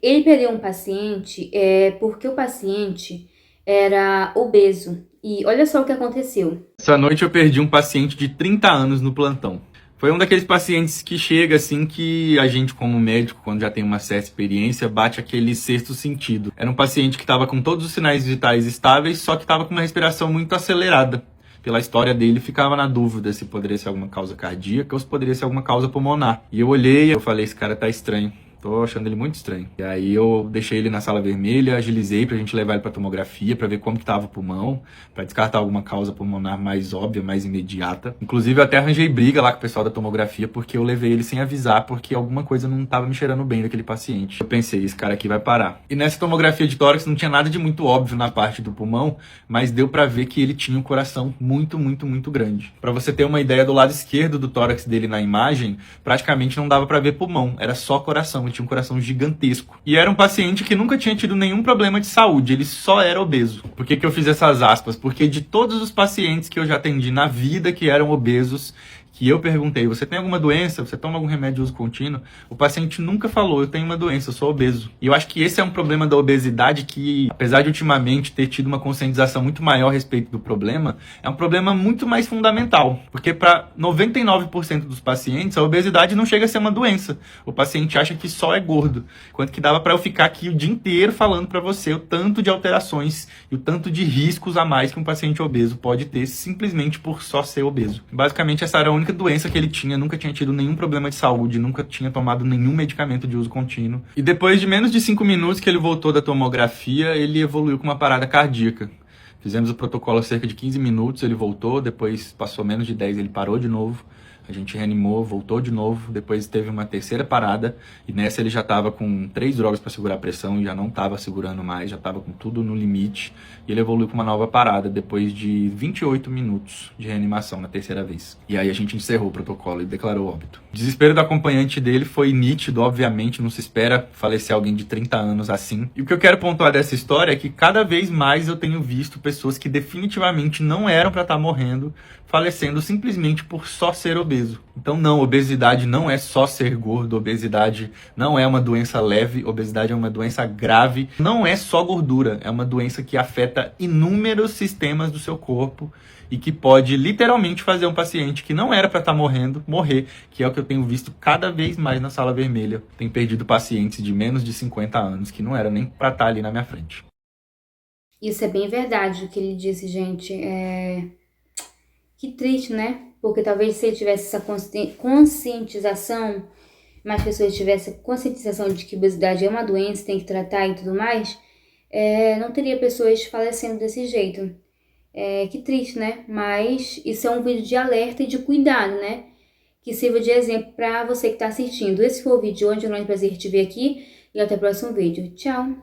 Ele perdeu um paciente porque o paciente era obeso. E olha só o que aconteceu. Essa noite eu perdi um paciente de 30 anos no plantão. Foi um daqueles pacientes que chega assim que a gente, como médico, quando já tem uma certa experiência, bate aquele sexto sentido. Era um paciente que estava com todos os sinais vitais estáveis, só que estava com uma respiração muito acelerada. Pela história dele, ficava na dúvida se poderia ser alguma causa cardíaca ou se poderia ser alguma causa pulmonar. E eu olhei e eu falei, esse cara tá estranho. Tô achando ele muito estranho. E aí eu deixei ele na sala vermelha, agilizei pra gente levar ele pra tomografia, pra ver como que tava o pulmão, pra descartar alguma causa pulmonar mais óbvia, mais imediata. Inclusive eu até arranjei briga lá com o pessoal da tomografia, porque eu levei ele sem avisar, porque alguma coisa não tava me cheirando bem daquele paciente. Eu pensei, esse cara aqui vai parar. E nessa tomografia de tórax não tinha nada de muito óbvio na parte do pulmão, mas deu pra ver que ele tinha um coração muito, muito, muito grande. Pra você ter uma ideia, do lado esquerdo do tórax dele na imagem, praticamente não dava pra ver pulmão, era só coração. Tinha um coração gigantesco. E era um paciente que nunca tinha tido nenhum problema de saúde, ele só era obeso. Por que eu fiz essas aspas? Porque de todos os pacientes que eu já atendi na vida que eram obesos, que eu perguntei, você tem alguma doença? Você toma algum remédio de uso contínuo? O paciente nunca falou, eu tenho uma doença, eu sou obeso. E eu acho que esse é um problema da obesidade que, apesar de ultimamente ter tido uma conscientização muito maior a respeito do problema, é um problema muito mais fundamental. Porque para 99% dos pacientes, a obesidade não chega a ser uma doença. O paciente acha que só é gordo. Quanto que dava para eu ficar aqui o dia inteiro falando para você o tanto de alterações e o tanto de riscos a mais que um paciente obeso pode ter simplesmente por só ser obeso. Basicamente, essa era a única doença que ele tinha, nunca tinha tido nenhum problema de saúde, nunca tinha tomado nenhum medicamento de uso contínuo. E depois de menos de 5 minutos que ele voltou da tomografia, ele evoluiu com uma parada cardíaca. Fizemos o protocolo cerca de 15 minutos, ele voltou, depois passou menos de 10, ele parou de novo. A gente reanimou, voltou de novo, depois teve uma terceira parada e nessa ele já estava com 3 drogas para segurar a pressão e já não estava segurando mais, já estava com tudo no limite e ele evoluiu com uma nova parada depois de 28 minutos de reanimação na terceira vez. E aí a gente encerrou o protocolo e declarou óbito. O desespero do acompanhante dele foi nítido, obviamente, não se espera falecer alguém de 30 anos assim. E o que eu quero pontuar dessa história é que cada vez mais eu tenho visto pessoas que definitivamente não eram para estar morrendo, falecendo simplesmente por só ser obeso. Então não, obesidade não é só ser gordo, obesidade não é uma doença leve, obesidade é uma doença grave, não é só gordura, é uma doença que afeta inúmeros sistemas do seu corpo e que pode literalmente fazer um paciente que não era para estar morrendo, morrer, que é o que eu tenho visto cada vez mais na sala vermelha. Tenho perdido pacientes de menos de 50 anos que não era nem para estar ali na minha frente. Isso é bem verdade o que ele disse, gente. Que triste, né? Porque talvez se ele tivesse essa conscientização, mais pessoas tivessem conscientização de que obesidade é uma doença, tem que tratar e tudo mais, não teria pessoas falecendo desse jeito. Que triste, né? Mas isso é um vídeo de alerta e de cuidado, né? Que sirva de exemplo para você que está assistindo. Esse foi o vídeo de hoje, é um prazer te ver aqui e até o próximo vídeo. Tchau!